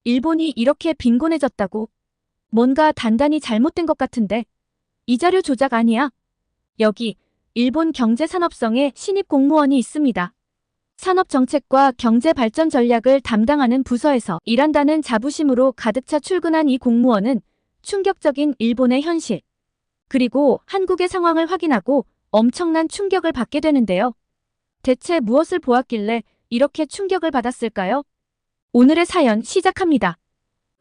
일본이 이렇게 빈곤해졌다고? 뭔가 단단히 잘못된 것 같은데. 이 자료 조작 아니야? 여기 일본 경제산업성의 신입 공무원이 있습니다. 산업정책과 경제발전 전략을 담당하는 부서에서 일한다는 자부심으로 가득 차 출근한 이 공무원은 충격적인 일본의 현실, 그리고 한국의 상황을 확인하고 엄청난 충격을 받게 되는데요. 대체 무엇을 보았길래 이렇게 충격을 받았을까요? 오늘의 사연 시작합니다.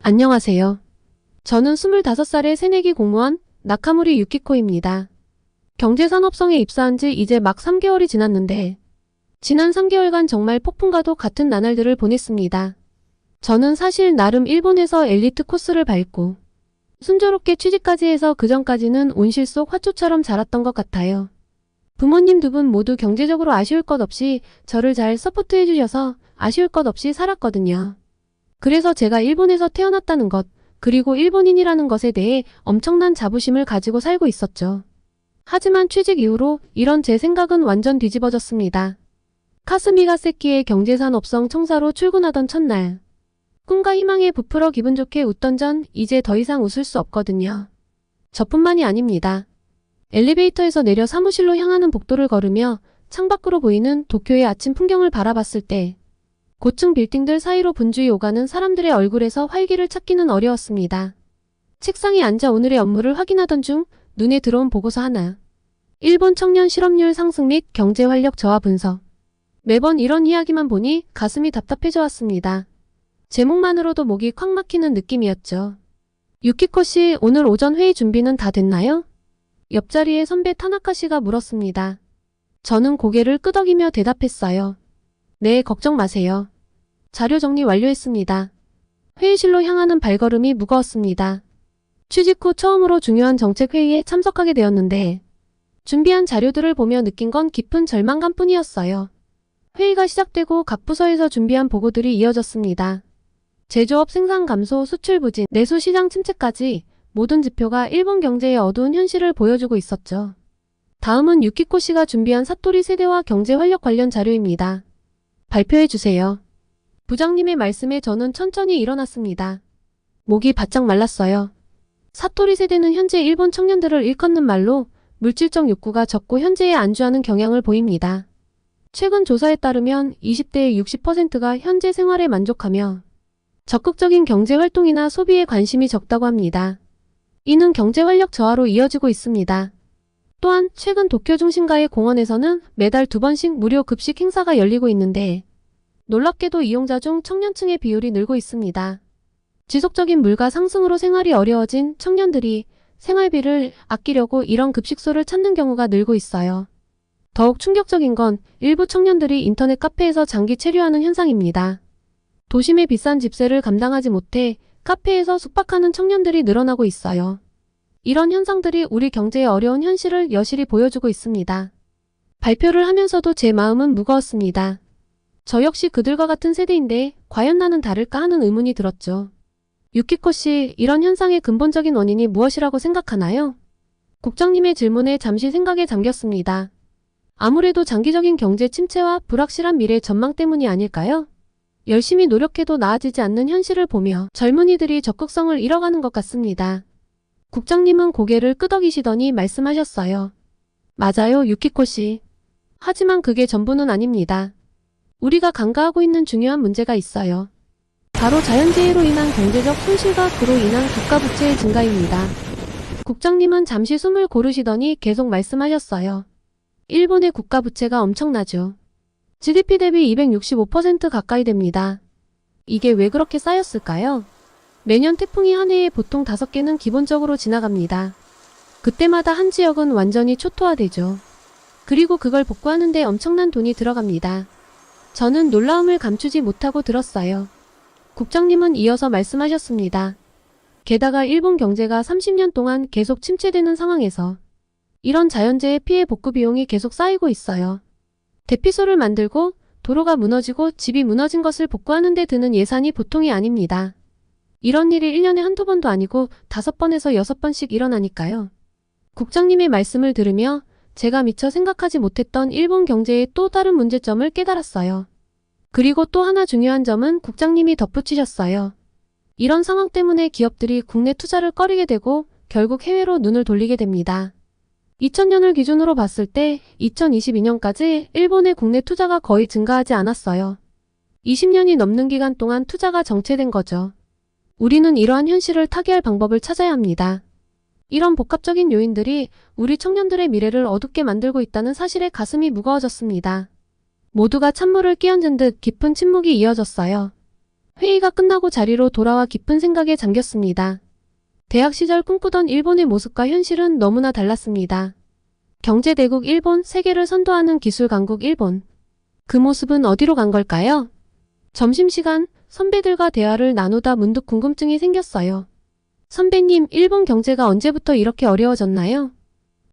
안녕하세요. 저는 25살의 새내기 공무원 나카무리 유키코입니다. 경제산업성에 입사한 지 이제 막 3개월이 지났는데 지난 3개월간 정말 폭풍과도 같은 나날들을 보냈습니다. 저는 사실 나름 일본에서 엘리트 코스를 밟고 순조롭게 취직까지 해서 그전까지는 온실 속 화초처럼 자랐던 것 같아요. 부모님 두 분 모두 경제적으로 아쉬울 것 없이 저를 잘 서포트해 주셔서 아쉬울 것 없이 살았거든요. 그래서 제가 일본에서 태어났다는 것, 그리고 일본인이라는 것에 대해 엄청난 자부심을 가지고 살고 있었죠. 하지만 취직 이후로 이런 제 생각은 완전 뒤집어졌습니다. 카스미가 세키의 경제산업성 청사로 출근하던 첫날, 꿈과 희망에 부풀어 기분 좋게 웃던 전 이제 더 이상 웃을 수 없거든요. 저뿐만이 아닙니다. 엘리베이터에서 내려 사무실로 향하는 복도를 걸으며 창밖으로 보이는 도쿄의 아침 풍경을 바라봤을 때 고층 빌딩들 사이로 분주히 오가는 사람들의 얼굴에서 활기를 찾기는 어려웠습니다. 책상에 앉아 오늘의 업무를 확인하던 중 눈에 들어온 보고서 하나. 일본 청년 실업률 상승 및 경제 활력 저하 분석. 매번 이런 이야기만 보니 가슴이 답답해져 왔습니다. 제목만으로도 목이 콱 막히는 느낌이었죠. 유키코 씨, 오늘 오전 회의 준비는 다 됐나요? 옆자리의 선배 타나카 씨가 물었습니다. 저는 고개를 끄덕이며 대답했어요. 네, 걱정 마세요. 자료 정리 완료했습니다. 회의실로 향하는 발걸음이 무거웠습니다. 취직 후 처음으로 중요한 정책 회의에 참석하게 되었는데 준비한 자료들을 보며 느낀 건 깊은 절망감뿐이었어요. 회의가 시작되고 각 부서에서 준비한 보고들이 이어졌습니다. 제조업 생산 감소, 수출 부진, 내수 시장 침체까지 모든 지표가 일본 경제의 어두운 현실을 보여주고 있었죠. 다음은 유키코 씨가 준비한 사토리 세대와 경제 활력 관련 자료입니다. 발표해 주세요. 부장님의 말씀에 저는 천천히 일어났습니다. 목이 바짝 말랐어요. 사토리 세대는 현재 일본 청년들을 일컫는 말로 물질적 욕구가 적고 현재에 안주하는 경향을 보입니다. 최근 조사에 따르면 20대의 60%가 현재 생활에 만족하며 적극적인 경제 활동이나 소비에 관심이 적다고 합니다. 이는 경제 활력 저하로 이어지고 있습니다. 또한 최근 도쿄 중심가의 공원에서는 매달 2번씩 무료 급식 행사가 열리고 있는데 놀랍게도 이용자 중 청년층의 비율이 늘고 있습니다. 지속적인 물가 상승으로 생활이 어려워진 청년들이 생활비를 아끼려고 이런 급식소를 찾는 경우가 늘고 있어요. 더욱 충격적인 건 일부 청년들이 인터넷 카페에서 장기 체류하는 현상입니다. 도심의 비싼 집세를 감당하지 못해 카페에서 숙박하는 청년들이 늘어나고 있어요. 이런 현상들이 우리 경제의 어려운 현실을 여실히 보여주고 있습니다. 발표를 하면서도 제 마음은 무거웠습니다. 저 역시 그들과 같은 세대인데 과연 나는 다를까 하는 의문이 들었죠. 유키코 씨, 이런 현상의 근본적인 원인이 무엇이라고 생각하나요? 국장님의 질문에 잠시 생각에 잠겼습니다. 아무래도 장기적인 경제 침체와 불확실한 미래 전망 때문이 아닐까요? 열심히 노력해도 나아지지 않는 현실을 보며 젊은이들이 적극성을 잃어가는 것 같습니다. 국장님은 고개를 끄덕이시더니 말씀하셨어요. 맞아요, 유키코 씨. 하지만 그게 전부는 아닙니다. 우리가 간과하고 있는 중요한 문제가 있어요. 바로 자연재해로 인한 경제적 손실과 그로 인한 국가부채의 증가입니다. 국장님은 잠시 숨을 고르시더니 계속 말씀하셨어요. 일본의 국가부채가 엄청나죠. GDP 대비 265% 가까이 됩니다. 이게 왜 그렇게 쌓였을까요? 매년 태풍이 한 해에 보통 5개는 기본적으로 지나갑니다. 그때마다 한 지역은 완전히 초토화되죠. 그리고 그걸 복구하는 데 엄청난 돈이 들어갑니다. 저는 놀라움을 감추지 못하고 들었어요. 국장님은 이어서 말씀하셨습니다. 게다가 일본 경제가 30년 동안 계속 침체되는 상황에서 이런 자연재해 피해 복구 비용이 계속 쌓이고 있어요. 대피소를 만들고 도로가 무너지고 집이 무너진 것을 복구하는 데 드는 예산이 보통이 아닙니다. 이런 일이 1년에 한두 번도 아니고 5번에서 6번씩 일어나니까요. 국장님의 말씀을 들으며 제가 미처 생각하지 못했던 일본 경제의 또 다른 문제점을 깨달았어요. 그리고 또 하나 중요한 점은 국장님이 덧붙이셨어요. 이런 상황 때문에 기업들이 국내 투자를 꺼리게 되고 결국 해외로 눈을 돌리게 됩니다. 2000년을 기준으로 봤을 때 2022년까지 일본의 국내 투자가 거의 증가하지 않았어요. 20년이 넘는 기간 동안 투자가 정체된 거죠. 우리는 이러한 현실을 타개할 방법을 찾아야 합니다. 이런 복합적인 요인들이 우리 청년들의 미래를 어둡게 만들고 있다는 사실에 가슴이 무거워졌습니다. 모두가 찬물을 끼얹은 듯 깊은 침묵이 이어졌어요. 회의가 끝나고 자리로 돌아와 깊은 생각에 잠겼습니다. 대학 시절 꿈꾸던 일본의 모습과 현실은 너무나 달랐습니다. 경제대국 일본, 세계를 선도하는 기술 강국 일본. 그 모습은 어디로 간 걸까요? 점심시간 선배들과 대화를 나누다 문득 궁금증이 생겼어요. 선배님, 일본 경제가 언제부터 이렇게 어려워졌나요?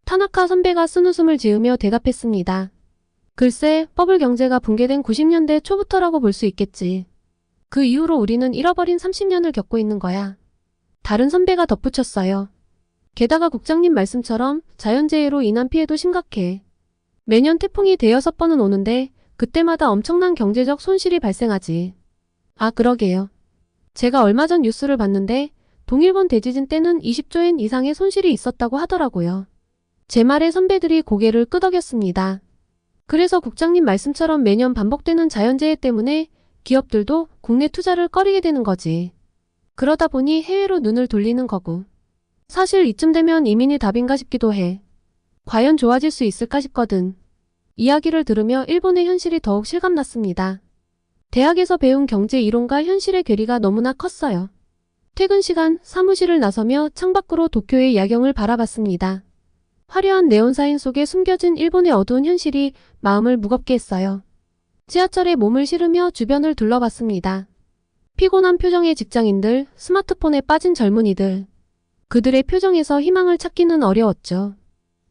타나카 선배가 쓴웃음을 지으며 대답했습니다. 글쎄, 버블 경제가 붕괴된 90년대 초부터라고 볼 수 있겠지. 그 이후로 우리는 잃어버린 30년을 겪고 있는 거야. 다른 선배가 덧붙였어요. 게다가 국장님 말씀처럼 자연재해로 인한 피해도 심각해. 매년 태풍이 대여섯 번은 오는데 그때마다 엄청난 경제적 손실이 발생하지. 아, 그러게요. 제가 얼마 전 뉴스를 봤는데 동일본 대지진 때는 20조엔 이상의 손실이 있었다고 하더라고요. 제 말에 선배들이 고개를 끄덕였습니다. 그래서 국장님 말씀처럼 매년 반복되는 자연재해 때문에 기업들도 국내 투자를 꺼리게 되는 거지. 그러다 보니 해외로 눈을 돌리는 거고. 사실 이쯤 되면 이민이 답인가 싶기도 해. 과연 좋아질 수 있을까 싶거든. 이야기를 들으며 일본의 현실이 더욱 실감났습니다. 대학에서 배운 경제 이론과 현실의 괴리가 너무나 컸어요. 퇴근 시간 사무실을 나서며 창밖으로 도쿄의 야경을 바라봤습니다. 화려한 네온사인 속에 숨겨진 일본의 어두운 현실이 마음을 무겁게 했어요. 지하철에 몸을 실으며 주변을 둘러봤습니다. 피곤한 표정의 직장인들, 스마트폰에 빠진 젊은이들. 그들의 표정에서 희망을 찾기는 어려웠죠.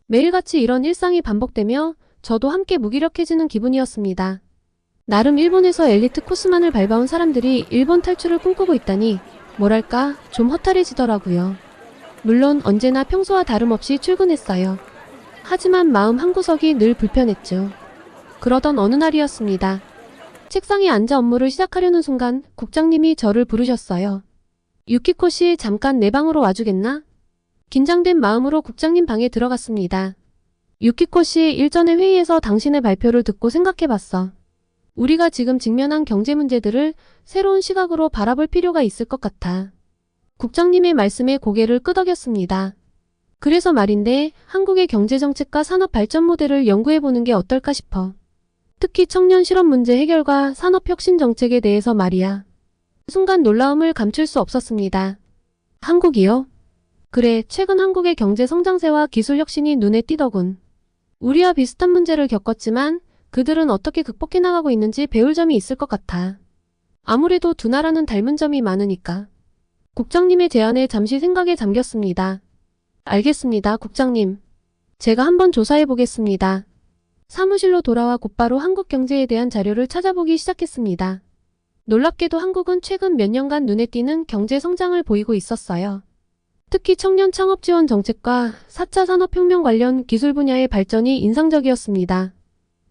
매일같이 이런 일상이 반복되며 저도 함께 무기력해지는 기분이었습니다. 나름 일본에서 엘리트 코스만을 밟아온 사람들이 일본 탈출을 꿈꾸고 있다니 뭐랄까 좀 허탈해지더라고요. 물론 언제나 평소와 다름없이 출근했어요. 하지만 마음 한구석이 늘 불편했죠. 그러던 어느 날이었습니다. 책상에 앉아 업무를 시작하려는 순간 국장님이 저를 부르셨어요. 유키코 씨, 잠깐 내 방으로 와주겠나? 긴장된 마음으로 국장님 방에 들어갔습니다. 유키코 씨, 일전에 회의에서 당신의 발표를 듣고 생각해봤어. 우리가 지금 직면한 경제 문제들을 새로운 시각으로 바라볼 필요가 있을 것 같아. 국장님의 말씀에 고개를 끄덕였습니다. 그래서 말인데 한국의 경제정책과 산업 발전 모델을 연구해보는 게 어떨까 싶어. 특히 청년 실업 문제 해결과 산업혁신 정책에 대해서 말이야. 순간 놀라움을 감출 수 없었습니다. 한국이요? 그래, 최근 한국의 경제 성장세와 기술 혁신이 눈에 띄더군. 우리와 비슷한 문제를 겪었지만 그들은 어떻게 극복해 나가고 있는지 배울 점이 있을 것 같아. 아무래도 두 나라는 닮은 점이 많으니까. 국장님의 제안에 잠시 생각에 잠겼습니다. 알겠습니다, 국장님. 제가 한번 조사해 보겠습니다. 사무실로 돌아와 곧바로 한국 경제에 대한 자료를 찾아보기 시작했습니다. 놀랍게도 한국은 최근 몇 년간 눈에 띄는 경제 성장을 보이고 있었어요. 특히 청년 창업 지원 정책과 4차 산업혁명 관련 기술 분야의 발전이 인상적이었습니다.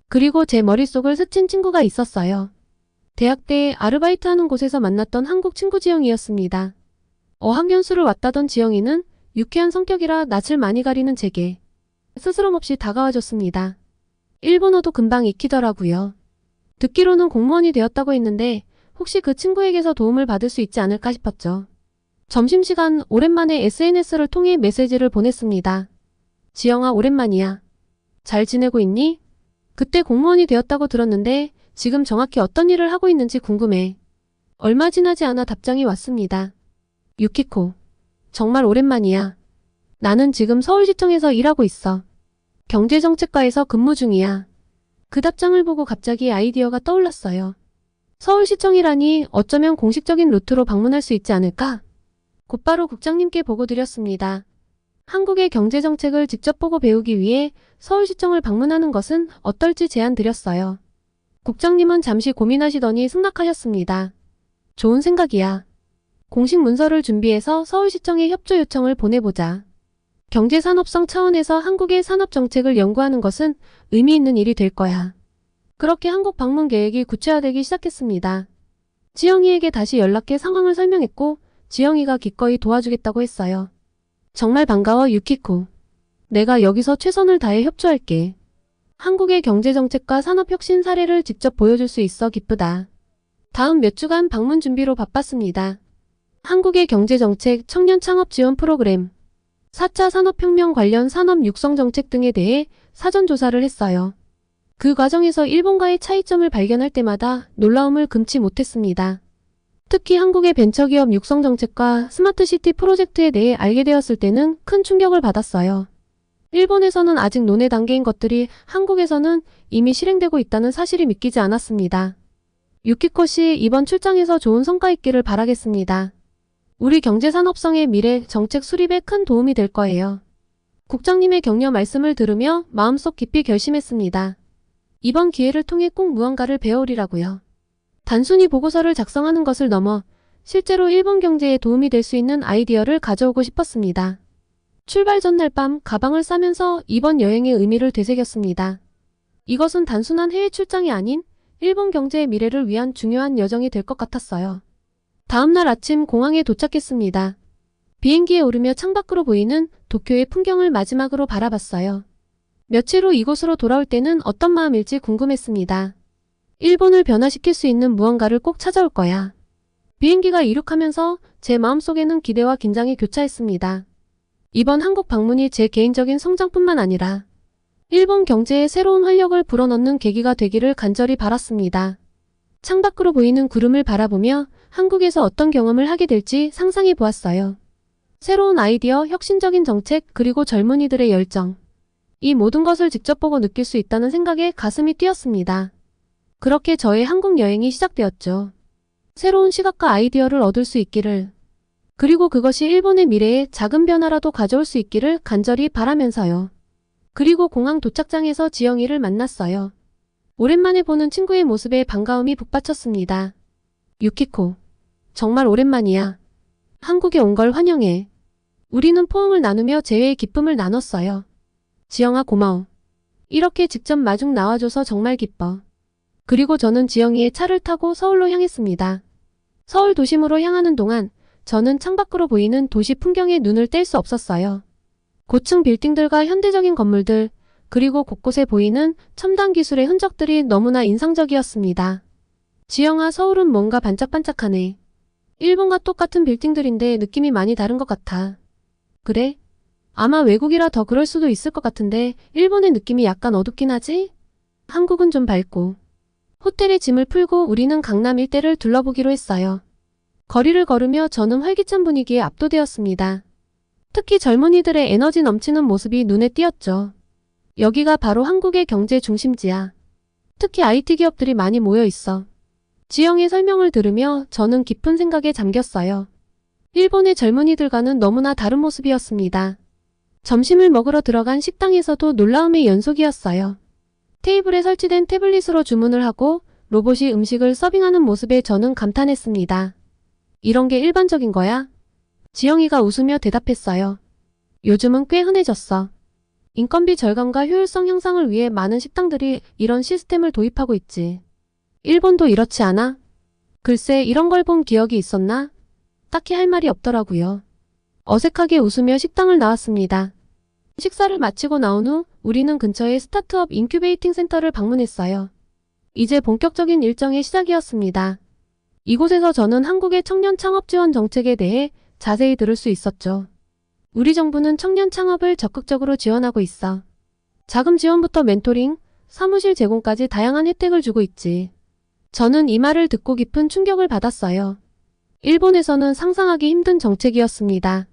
그리고 제 머릿속을 스친 친구가 있었어요. 대학 때 아르바이트하는 곳에서 만났던 한국 친구 지영이었습니다. 어학연수를 왔다던 지영이는 유쾌한 성격이라 낯을 많이 가리는 제게 스스럼없이 다가와줬습니다. 일본어도 금방 익히더라고요. 듣기로는 공무원이 되었다고 했는데 혹시 그 친구에게서 도움을 받을 수 있지 않을까 싶었죠. 점심시간 오랜만에 SNS를 통해 메시지를 보냈습니다. 지영아, 오랜만이야. 잘 지내고 있니? 그때 공무원이 되었다고 들었는데 지금 정확히 어떤 일을 하고 있는지 궁금해. 얼마 지나지 않아 답장이 왔습니다. 유키코. 정말 오랜만이야. 나는 지금 서울시청에서 일하고 있어. 경제정책과에서 근무 중이야. 그 답장을 보고 갑자기 아이디어가 떠올랐어요. 서울시청이라니 어쩌면 공식적인 루트로 방문할 수 있지 않을까? 곧바로 국장님께 보고드렸습니다. 한국의 경제정책을 직접 보고 배우기 위해 서울시청을 방문하는 것은 어떨지 제안드렸어요. 국장님은 잠시 고민하시더니 승낙하셨습니다. 좋은 생각이야. 공식 문서를 준비해서 서울시청에 협조 요청을 보내보자. 경제산업성 차원에서 한국의 산업정책을 연구하는 것은 의미 있는 일이 될 거야. 그렇게 한국 방문 계획이 구체화되기 시작했습니다. 지영이에게 다시 연락해 상황을 설명했고 지영이가 기꺼이 도와주겠다고 했어요. 정말 반가워, 유키코. 내가 여기서 최선을 다해 협조할게. 한국의 경제정책과 산업혁신 사례를 직접 보여줄 수 있어 기쁘다. 다음 몇 주간 방문 준비로 바빴습니다. 한국의 경제정책, 청년 창업 지원 프로그램, 4차 산업혁명 관련 산업 육성 정책 등에 대해 사전조사를 했어요. 그 과정에서 일본과의 차이점을 발견할 때마다 놀라움을 금치 못했습니다. 특히 한국의 벤처기업 육성 정책과 스마트시티 프로젝트에 대해 알게 되었을 때는 큰 충격을 받았어요. 일본에서는 아직 논의 단계인 것들이 한국에서는 이미 실행되고 있다는 사실이 믿기지 않았습니다. 유키코 씨, 이번 출장에서 좋은 성과 있기를 바라겠습니다. 우리 경제산업성의 미래 정책 수립에 큰 도움이 될 거예요. 국장님의 격려 말씀을 들으며 마음속 깊이 결심했습니다. 이번 기회를 통해 꼭 무언가를 배우리라고요. 단순히 보고서를 작성하는 것을 넘어 실제로 일본 경제에 도움이 될 수 있는 아이디어를 가져오고 싶었습니다. 출발 전날 밤 가방을 싸면서 이번 여행의 의미를 되새겼습니다. 이것은 단순한 해외 출장이 아닌 일본 경제의 미래를 위한 중요한 여정이 될 것 같았어요. 다음날 아침 공항에 도착했습니다. 비행기에 오르며 창밖으로 보이는 도쿄의 풍경을 마지막으로 바라봤어요. 며칠 후 이곳으로 돌아올 때는 어떤 마음일지 궁금했습니다. 일본을 변화시킬 수 있는 무언가를 꼭 찾아올 거야. 비행기가 이륙하면서 제 마음속에는 기대와 긴장이 교차했습니다. 이번 한국 방문이 제 개인적인 성장뿐만 아니라 일본 경제에 새로운 활력을 불어넣는 계기가 되기를 간절히 바랐습니다. 창밖으로 보이는 구름을 바라보며 한국에서 어떤 경험을 하게 될지 상상해 보았어요. 새로운 아이디어, 혁신적인 정책, 그리고 젊은이들의 열정. 이 모든 것을 직접 보고 느낄 수 있다는 생각에 가슴이 뛰었습니다. 그렇게 저의 한국 여행이 시작되었죠. 새로운 시각과 아이디어를 얻을 수 있기를, 그리고 그것이 일본의 미래에 작은 변화라도 가져올 수 있기를 간절히 바라면서요. 그리고 공항 도착장에서 지영이를 만났어요. 오랜만에 보는 친구의 모습에 반가움이 북받쳤습니다. 유키코, 정말 오랜만이야. 한국에 온 걸 환영해. 우리는 포옹을 나누며 재회의 기쁨을 나눴어요. 지영아, 고마워. 이렇게 직접 마중 나와줘서 정말 기뻐. 그리고 저는 지영이의 차를 타고 서울로 향했습니다. 서울 도심으로 향하는 동안 저는 창밖으로 보이는 도시 풍경에 눈을 뗄 수 없었어요. 고층 빌딩들과 현대적인 건물들, 그리고 곳곳에 보이는 첨단 기술의 흔적들이 너무나 인상적이었습니다. 지영아, 서울은 뭔가 반짝반짝하네. 일본과 똑같은 빌딩들인데 느낌이 많이 다른 것 같아. 그래? 아마 외국이라 더 그럴 수도 있을 것 같은데 일본의 느낌이 약간 어둡긴 하지? 한국은 좀 밝고. 호텔에 짐을 풀고 우리는 강남 일대를 둘러보기로 했어요. 거리를 걸으며 저는 활기찬 분위기에 압도되었습니다. 특히 젊은이들의 에너지 넘치는 모습이 눈에 띄었죠. 여기가 바로 한국의 경제 중심지야. 특히 IT 기업들이 많이 모여 있어. 지영의 설명을 들으며 저는 깊은 생각에 잠겼어요. 일본의 젊은이들과는 너무나 다른 모습이었습니다. 점심을 먹으러 들어간 식당에서도 놀라움의 연속이었어요. 테이블에 설치된 태블릿으로 주문을 하고 로봇이 음식을 서빙하는 모습에 저는 감탄했습니다. 이런 게 일반적인 거야? 지영이가 웃으며 대답했어요. 요즘은 꽤 흔해졌어. 인건비 절감과 효율성 향상을 위해 많은 식당들이 이런 시스템을 도입하고 있지. 일본도 이렇지 않아? 글쎄, 이런 걸 본 기억이 있었나? 딱히 할 말이 없더라고요. 어색하게 웃으며 식당을 나왔습니다. 식사를 마치고 나온 후 우리는 근처의 스타트업 인큐베이팅 센터를 방문했어요. 이제 본격적인 일정의 시작이었습니다. 이곳에서 저는 한국의 청년 창업 지원 정책에 대해 자세히 들을 수 있었죠. 우리 정부는 청년 창업을 적극적으로 지원하고 있어. 자금 지원부터 멘토링, 사무실 제공까지 다양한 혜택을 주고 있지. 저는 이 말을 듣고 깊은 충격을 받았어요. 일본에서는 상상하기 힘든 정책이었습니다.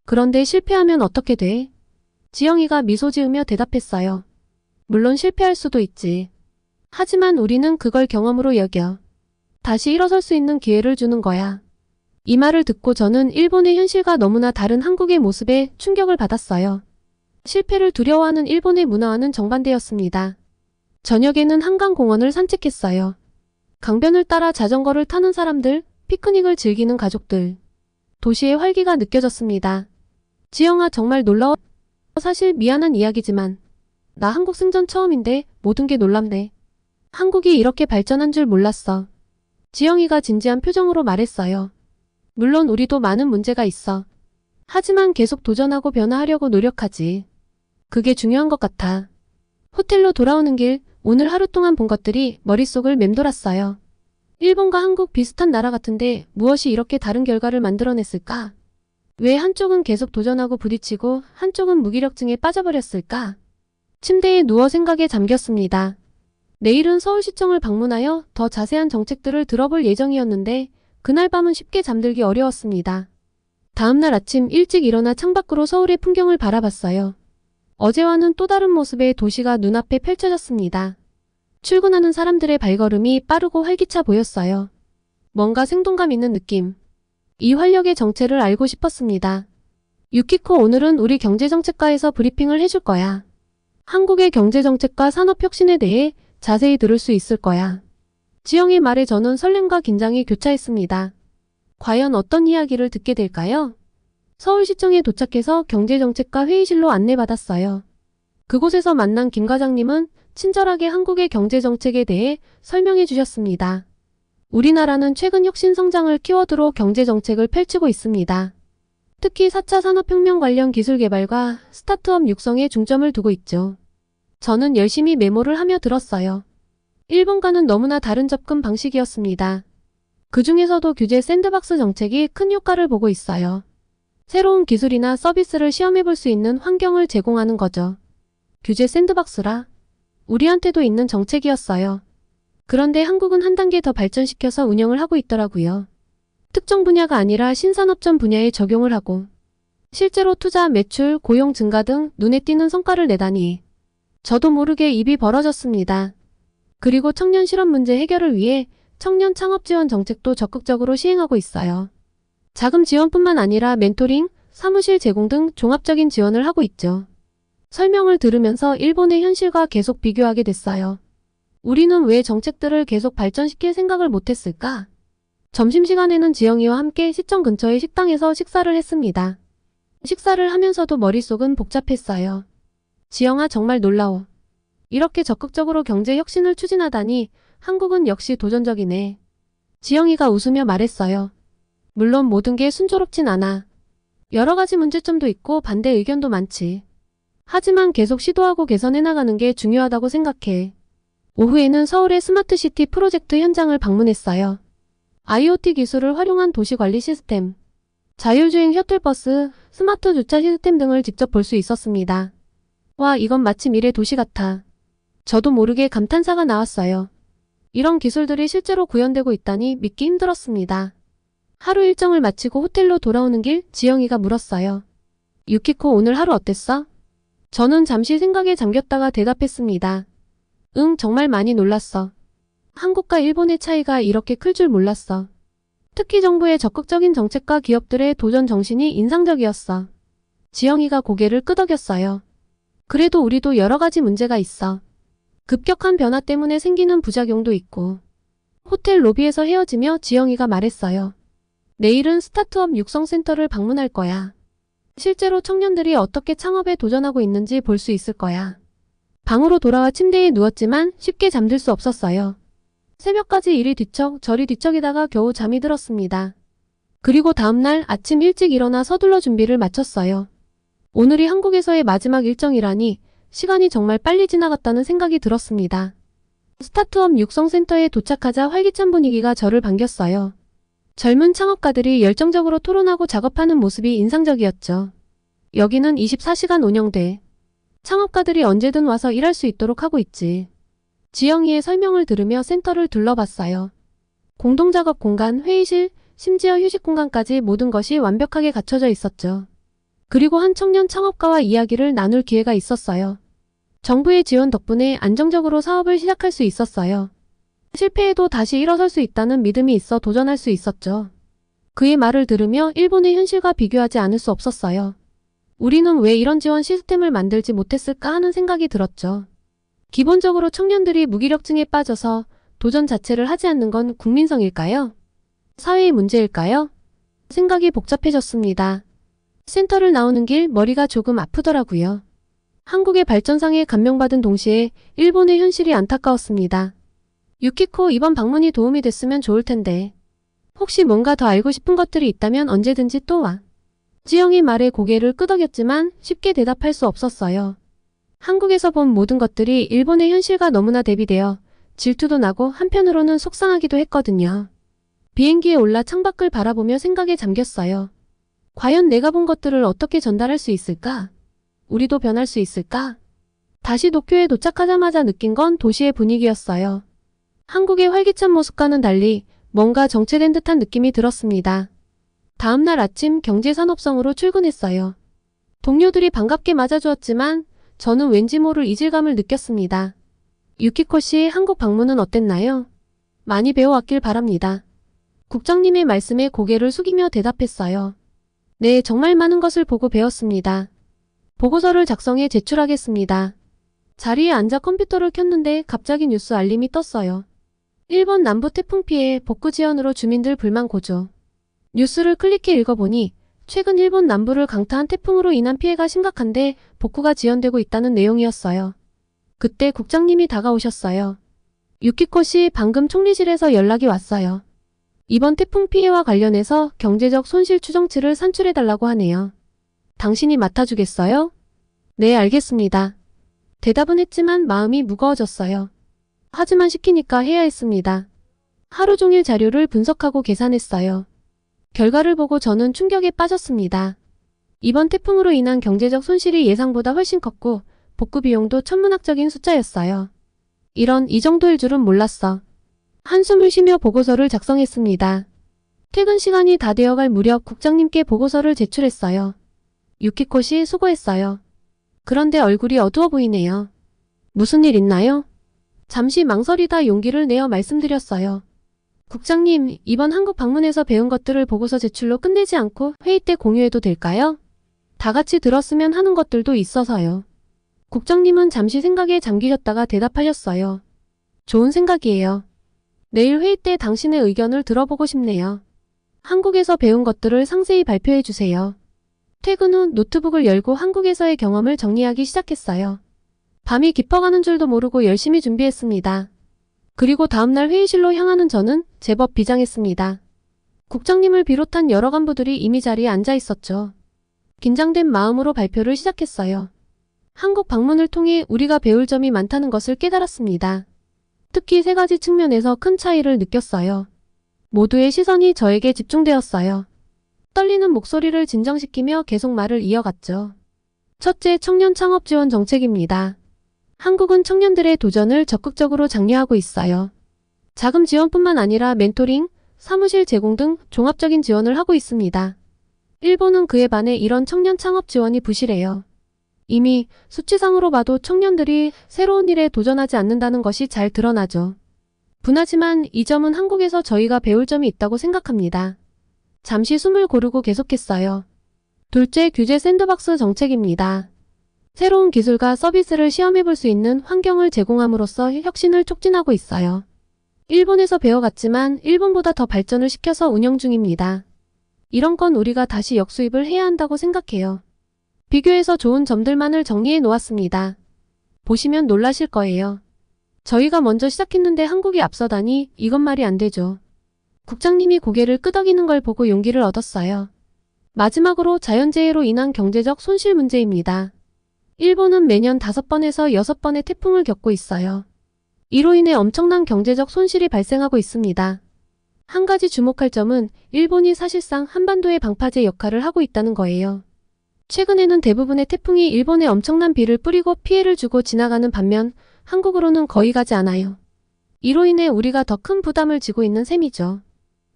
그런데 실패하면 어떻게 돼? 지영이가 미소 지으며 대답했어요. 물론 실패할 수도 있지. 하지만 우리는 그걸 경험으로 여겨. 다시 일어설 수 있는 기회를 주는 거야. 이 말을 듣고 저는 일본의 현실과 너무나 다른 한국의 모습에 충격을 받았어요. 실패를 두려워하는 일본의 문화와는 정반대였습니다. 저녁에는 한강공원을 산책했어요. 강변을 따라 자전거를 타는 사람들, 피크닉을 즐기는 가족들. 도시의 활기가 느껴졌습니다. 지영아, 정말 놀라워. 사실 미안한 이야기지만 나 한국 생전 처음인데 모든 게 놀랍네. 한국이 이렇게 발전한 줄 몰랐어. 지영이가 진지한 표정으로 말했어요. 물론 우리도 많은 문제가 있어. 하지만 계속 도전하고 변화하려고 노력하지. 그게 중요한 것 같아. 호텔로 돌아오는 길, 오늘 하루 동안 본 것들이 머릿속을 맴돌았어요. 일본과 한국 비슷한 나라 같은데 무엇이 이렇게 다른 결과를 만들어냈을까? 왜 한쪽은 계속 도전하고 부딪히고 한쪽은 무기력증에 빠져버렸을까? 침대에 누워 생각에 잠겼습니다. 내일은 서울시청을 방문하여 더 자세한 정책들을 들어볼 예정이었는데 그날 밤은 쉽게 잠들기 어려웠습니다. 다음날 아침 일찍 일어나 창밖으로 서울의 풍경을 바라봤어요. 어제와는 또 다른 모습의 도시가 눈앞에 펼쳐졌습니다. 출근하는 사람들의 발걸음이 빠르고 활기차 보였어요. 뭔가 생동감 있는 느낌. 이 활력의 정체를 알고 싶었습니다. 유키코, 오늘은 우리 경제정책과에서 브리핑을 해줄 거야. 한국의 경제정책과 산업혁신에 대해 자세히 들을 수 있을 거야. 지영의 말에 저는 설렘과 긴장이 교차했습니다. 과연 어떤 이야기를 듣게 될까요? 서울시청에 도착해서 경제정책과 회의실로 안내받았어요. 그곳에서 만난 김 과장님은 친절하게 한국의 경제정책에 대해 설명해 주셨습니다. 우리나라는 최근 혁신 성장을 키워드로 경제정책을 펼치고 있습니다. 특히 4차 산업혁명 관련 기술 개발과 스타트업 육성에 중점을 두고 있죠. 저는 열심히 메모를 하며 들었어요. 일본과는 너무나 다른 접근 방식이었습니다. 그 중에서도 규제 샌드박스 정책이 큰 효과를 보고 있어요. 새로운 기술이나 서비스를 시험해 볼 수 있는 환경을 제공하는 거죠. 규제 샌드박스라 우리한테도 있는 정책이었어요. 그런데 한국은 한 단계 더 발전시켜서 운영을 하고 있더라고요. 특정 분야가 아니라 신산업전 분야에 적용을 하고 실제로 투자, 매출, 고용 증가 등 눈에 띄는 성과를 내다니 저도 모르게 입이 벌어졌습니다. 그리고 청년 실업 문제 해결을 위해 청년 창업 지원 정책도 적극적으로 시행하고 있어요. 자금 지원뿐만 아니라 멘토링, 사무실 제공 등 종합적인 지원을 하고 있죠. 설명을 들으면서 일본의 현실과 계속 비교하게 됐어요. 우리는 왜 정책들을 계속 발전시킬 생각을 못했을까? 점심시간에는 지영이와 함께 시청 근처의 식당에서 식사를 했습니다. 식사를 하면서도 머릿속은 복잡했어요. 지영아, 정말 놀라워. 이렇게 적극적으로 경제 혁신을 추진하다니 한국은 역시 도전적이네. 지영이가 웃으며 말했어요. 물론 모든 게 순조롭진 않아. 여러 가지 문제점도 있고 반대 의견도 많지. 하지만 계속 시도하고 개선해 나가는 게 중요하다고 생각해. 오후에는 서울의 스마트시티 프로젝트 현장을 방문했어요. IoT 기술을 활용한 도시관리 시스템, 자율주행 셔틀버스, 스마트 주차 시스템 등을 직접 볼 수 있었습니다. 와, 이건 마치 미래 도시 같아. 저도 모르게 감탄사가 나왔어요. 이런 기술들이 실제로 구현되고 있다니 믿기 힘들었습니다. 하루 일정을 마치고 호텔로 돌아오는 길 지영이가 물었어요. 유키코, 오늘 하루 어땠어? 저는 잠시 생각에 잠겼다가 대답했습니다. 응, 정말 많이 놀랐어. 한국과 일본의 차이가 이렇게 클 줄 몰랐어. 특히 정부의 적극적인 정책과 기업들의 도전 정신이 인상적이었어. 지영이가 고개를 끄덕였어요. 그래도 우리도 여러 가지 문제가 있어. 급격한 변화 때문에 생기는 부작용도 있고. 호텔 로비에서 헤어지며 지영이가 말했어요. 내일은 스타트업 육성센터를 방문할 거야. 실제로 청년들이 어떻게 창업에 도전하고 있는지 볼 수 있을 거야. 방으로 돌아와 침대에 누웠지만 쉽게 잠들 수 없었어요. 새벽까지 이리 뒤척 저리 뒤척이다가 겨우 잠이 들었습니다. 그리고 다음날 아침 일찍 일어나 서둘러 준비를 마쳤어요. 오늘이 한국에서의 마지막 일정이라니 시간이 정말 빨리 지나갔다는 생각이 들었습니다. 스타트업 육성센터에 도착하자 활기찬 분위기가 저를 반겼어요. 젊은 창업가들이 열정적으로 토론하고 작업하는 모습이 인상적이었죠. 여기는 24시간 운영돼. 창업가들이 언제든 와서 일할 수 있도록 하고 있지. 지영이의 설명을 들으며 센터를 둘러봤어요. 공동작업 공간, 회의실, 심지어 휴식 공간까지 모든 것이 완벽하게 갖춰져 있었죠. 그리고 한 청년 창업가와 이야기를 나눌 기회가 있었어요. 정부의 지원 덕분에 안정적으로 사업을 시작할 수 있었어요. 실패해도 다시 일어설 수 있다는 믿음이 있어 도전할 수 있었죠. 그의 말을 들으며 일본의 현실과 비교하지 않을 수 없었어요. 우리는 왜 이런 지원 시스템을 만들지 못했을까 하는 생각이 들었죠. 기본적으로 청년들이 무기력증에 빠져서 도전 자체를 하지 않는 건 국민성일까요? 사회의 문제일까요? 생각이 복잡해졌습니다. 센터를 나오는 길 머리가 조금 아프더라고요. 한국의 발전상에 감명받은 동시에 일본의 현실이 안타까웠습니다. 유키코, 이번 방문이 도움이 됐으면 좋을 텐데. 혹시 뭔가 더 알고 싶은 것들이 있다면 언제든지 또 와. 지영의 말에 고개를 끄덕였지만 쉽게 대답할 수 없었어요. 한국에서 본 모든 것들이 일본의 현실과 너무나 대비되어 질투도 나고 한편으로는 속상하기도 했거든요. 비행기에 올라 창밖을 바라보며 생각에 잠겼어요. 과연 내가 본 것들을 어떻게 전달할 수 있을까? 우리도 변할 수 있을까? 다시 도쿄에 도착하자마자 느낀 건 도시의 분위기였어요. 한국의 활기찬 모습과는 달리 뭔가 정체된 듯한 느낌이 들었습니다. 다음날 아침 경제산업성으로 출근했어요. 동료들이 반갑게 맞아주었지만 저는 왠지 모를 이질감을 느꼈습니다. 유키코 씨 한국 방문은 어땠나요? 많이 배워왔길 바랍니다. 국장님의 말씀에 고개를 숙이며 대답했어요. 네, 정말 많은 것을 보고 배웠습니다. 보고서를 작성해 제출하겠습니다. 자리에 앉아 컴퓨터를 켰는데 갑자기 뉴스 알림이 떴어요. 일본 남부 태풍 피해 복구 지연으로 주민들 불만 고조. 뉴스를 클릭해 읽어보니 최근 일본 남부를 강타한 태풍으로 인한 피해가 심각한데 복구가 지연되고 있다는 내용이었어요. 그때 국장님이 다가오셨어요. 유키코 씨 방금 총리실에서 연락이 왔어요. 이번 태풍 피해와 관련해서 경제적 손실 추정치를 산출해달라고 하네요. 당신이 맡아주겠어요? 네, 알겠습니다. 대답은 했지만 마음이 무거워졌어요. 하지만 시키니까 해야 했습니다. 하루 종일 자료를 분석하고 계산했어요. 결과를 보고 저는 충격에 빠졌습니다. 이번 태풍으로 인한 경제적 손실이 예상보다 훨씬 컸고 복구 비용도 천문학적인 숫자였어요. 이 정도일 줄은 몰랐어. 한숨을 쉬며 보고서를 작성했습니다. 퇴근 시간이 다 되어갈 무렵 국장님께 보고서를 제출했어요. 유키코 씨 수고했어요. 그런데 얼굴이 어두워 보이네요. 무슨 일 있나요? 잠시 망설이다 용기를 내어 말씀드렸어요. 국장님, 이번 한국 방문에서 배운 것들을 보고서 제출로 끝내지 않고 회의 때 공유해도 될까요? 다 같이 들었으면 하는 것들도 있어서요. 국장님은 잠시 생각에 잠기셨다가 대답하셨어요. 좋은 생각이에요. 내일 회의 때 당신의 의견을 들어보고 싶네요. 한국에서 배운 것들을 상세히 발표해 주세요. 퇴근 후 노트북을 열고 한국에서의 경험을 정리하기 시작했어요. 밤이 깊어가는 줄도 모르고 열심히 준비했습니다. 그리고 다음날 회의실로 향하는 저는 제법 비장했습니다. 국장님을 비롯한 여러 간부들이 이미 자리에 앉아 있었죠. 긴장된 마음으로 발표를 시작했어요. 한국 방문을 통해 우리가 배울 점이 많다는 것을 깨달았습니다. 특히 세 가지 측면에서 큰 차이를 느꼈어요. 모두의 시선이 저에게 집중되었어요. 떨리는 목소리를 진정시키며 계속 말을 이어갔죠. 첫째, 청년 창업 지원 정책입니다. 한국은 청년들의 도전을 적극적으로 장려하고 있어요. 자금 지원뿐만 아니라 멘토링, 사무실 제공 등 종합적인 지원을 하고 있습니다. 일본은 그에 반해 이런 청년 창업 지원이 부실해요. 이미 수치상으로 봐도 청년들이 새로운 일에 도전하지 않는다는 것이 잘 드러나죠. 분하지만 이 점은 한국에서 저희가 배울 점이 있다고 생각합니다. 잠시 숨을 고르고 계속했어요. 둘째, 규제 샌드박스 정책입니다. 새로운 기술과 서비스를 시험해볼 수 있는 환경을 제공함으로써 혁신을 촉진하고 있어요. 일본에서 배워갔지만 일본보다 더 발전을 시켜서 운영 중입니다. 이런 건 우리가 다시 역수입을 해야 한다고 생각해요. 비교해서 좋은 점들만을 정리해 놓았습니다. 보시면 놀라실 거예요. 저희가 먼저 시작했는데 한국이 앞서다니 이건 말이 안 되죠. 국장님이 고개를 끄덕이는 걸 보고 용기를 얻었어요. 마지막으로 자연재해로 인한 경제적 손실 문제입니다. 일본은 매년 5번에서 6번의 태풍을 겪고 있어요. 이로 인해 엄청난 경제적 손실이 발생하고 있습니다. 한 가지 주목할 점은 일본이 사실상 한반도의 방파제 역할을 하고 있다는 거예요. 최근에는 대부분의 태풍이 일본에 엄청난 비를 뿌리고 피해를 주고 지나가는 반면 한국으로는 거의 가지 않아요. 이로 인해 우리가 더 큰 부담을 지고 있는 셈이죠.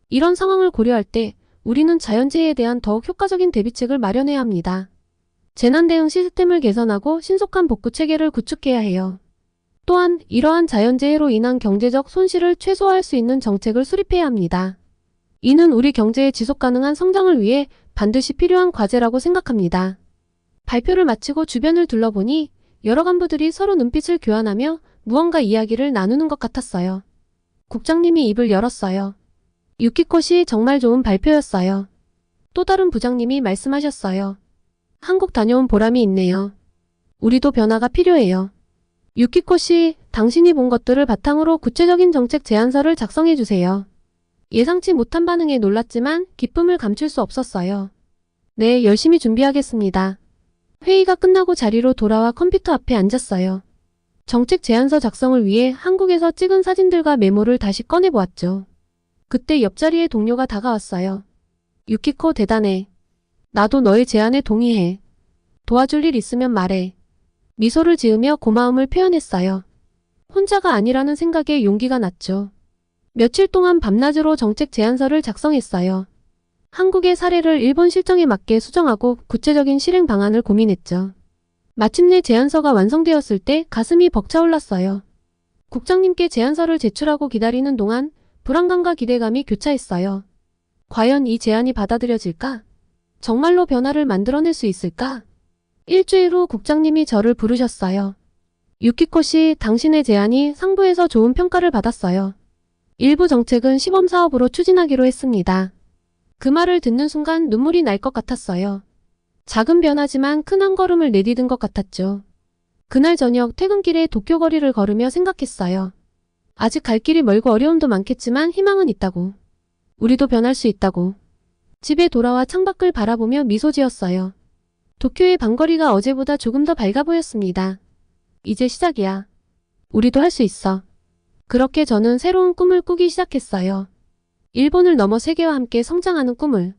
이런 상황을 고려할 때 우리는 자연재해에 대한 더욱 효과적인 대비책을 마련해야 합니다. 재난대응 시스템을 개선하고 신속한 복구 체계를 구축해야 해요. 또한 이러한 자연재해로 인한 경제적 손실을 최소화할 수 있는 정책을 수립해야 합니다. 이는 우리 경제의 지속가능한 성장을 위해 반드시 필요한 과제라고 생각합니다. 발표를 마치고 주변을 둘러보니 여러 간부들이 서로 눈빛을 교환하며 무언가 이야기를 나누는 것 같았어요. 국장님이 입을 열었어요. 유키코 씨 정말 좋은 발표였어요. 또 다른 부장님이 말씀하셨어요. 한국 다녀온 보람이 있네요. 우리도 변화가 필요해요. 유키코 씨, 당신이 본 것들을 바탕으로 구체적인 정책 제안서를 작성해 주세요. 예상치 못한 반응에 놀랐지만 기쁨을 감출 수 없었어요. 네, 열심히 준비하겠습니다. 회의가 끝나고 자리로 돌아와 컴퓨터 앞에 앉았어요. 정책 제안서 작성을 위해 한국에서 찍은 사진들과 메모를 다시 꺼내보았죠. 그때 옆자리에 동료가 다가왔어요. 유키코 대단해. 나도 너의 제안에 동의해. 도와줄 일 있으면 말해. 미소를 지으며 고마움을 표현했어요. 혼자가 아니라는 생각에 용기가 났죠. 며칠 동안 밤낮으로 정책 제안서를 작성했어요. 한국의 사례를 일본 실정에 맞게 수정하고 구체적인 실행 방안을 고민했죠. 마침내 제안서가 완성되었을 때 가슴이 벅차올랐어요. 국장님께 제안서를 제출하고 기다리는 동안 불안감과 기대감이 교차했어요. 과연 이 제안이 받아들여질까? 정말로 변화를 만들어낼 수 있을까? 일주일 후 국장님이 저를 부르셨어요. 유키코 씨, 당신의 제안이 상부에서 좋은 평가를 받았어요. 일부 정책은 시범사업으로 추진하기로 했습니다. 그 말을 듣는 순간 눈물이 날 것 같았어요. 작은 변화지만 큰 한 걸음을 내디딘 것 같았죠. 그날 저녁 퇴근길에 도쿄 거리를 걸으며 생각했어요. 아직 갈 길이 멀고 어려움도 많겠지만 희망은 있다고. 우리도 변할 수 있다고. 집에 돌아와 창밖을 바라보며 미소 지었어요. 도쿄의 밤거리가 어제보다 조금 더 밝아 보였습니다. 이제 시작이야. 우리도 할 수 있어. 그렇게 저는 새로운 꿈을 꾸기 시작했어요. 일본을 넘어 세계와 함께 성장하는 꿈을.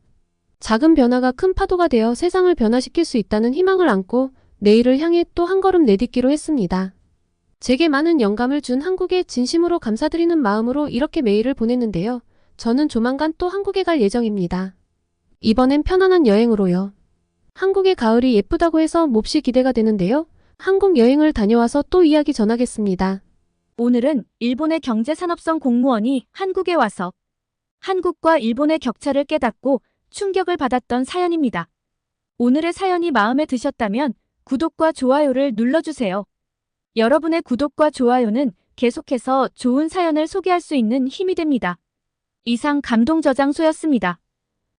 작은 변화가 큰 파도가 되어 세상을 변화시킬 수 있다는 희망을 안고 내일을 향해 또 한 걸음 내딛기로 했습니다. 제게 많은 영감을 준 한국에 진심으로 감사드리는 마음으로 이렇게 메일을 보냈는데요. 저는 조만간 또 한국에 갈 예정입니다. 이번엔 편안한 여행으로요. 한국의 가을이 예쁘다고 해서 몹시 기대가 되는데요. 한국 여행을 다녀와서 또 이야기 전하겠습니다. 오늘은 일본의 경제산업성 공무원이 한국에 와서 한국과 일본의 격차를 깨닫고 충격을 받았던 사연입니다. 오늘의 사연이 마음에 드셨다면 구독과 좋아요를 눌러주세요. 여러분의 구독과 좋아요는 계속해서 좋은 사연을 소개할 수 있는 힘이 됩니다. 이상 감동저장소였습니다.